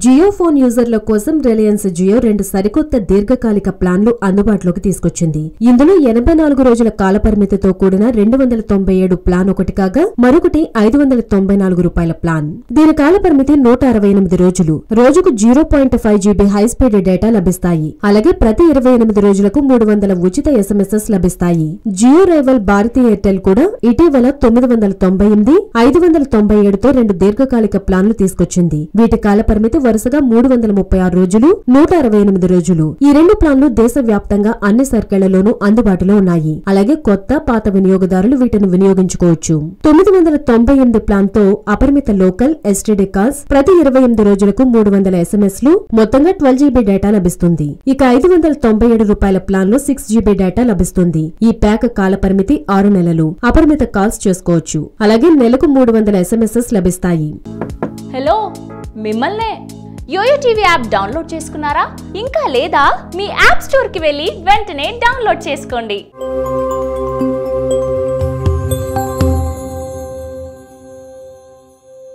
Jio phone యూజర్ల కోసం Reliance Jio 2 సరికొత్త దీర్ఘకాలిక ప్లాన్లు అందుబాటులోకి తీసుకొచ్చింది. ఇందులో 84 రోజుల కాలపరిమితితో కూడిన 297 ప్లాన్ ఒకటి కాగా మరొకటి 594 రూపాయల ప్లాన్. దీని కాలపరిమితి 168 రోజులు. రోజుకు 0.5 GB హై స్పీడ్ డేటా లభిస్తాయి. అలాగే ప్రతి 28 రోజులకు 300 ఉచిత SMS లభిస్తాయి. జియో రైవల్ భారతీ ఎయిర్టెల్ కూడా ఇటీవల 998, 597తో 2 దీర్ఘకాలిక ప్లాన్లు తీసుకొచ్చింది. వీటి కాలపరిమితి వరుసగా 336 రోజులు, 168 రోజులు. ఈ 2 ప్లాన్లు దేశవ్యాప్తంగా అన్ని సర్కిళ్లలోనూ అందుబాటులో ఉన్నాయి. అలాగే కొత్త, పాత వినియోగదారులు వీటిని వినియోగించుకోవచ్చు. 998 ప్లాన్ తో అపరిమిత లోకల్, STD కాల్స్, ప్రతి 28 రోజులకు 300 SMSలు, మొత్తంగా 12 GB డేటా లభిస్తుంది. ఇక 597 రూపాయల ప్లాన్ లో 6 GB డేటా లభిస్తుంది. ఈ ప్యాక్ కాలపరిమితి 6 నెలలు. అపరిమిత కాల్స్ చేసుకోవచ్చు. అలాగే నెలకు 300 SMS లభిస్తాయి. హలో, మిమ్మల్నే యోయో టీవీ యాప్ డౌన్లోడ్ చేసుకున్నారా? ఇంకా లేదా? మీ యాప్ స్టోర్ కి వెళ్ళి వెంటనే డౌన్లోడ్ చేసుకోండి.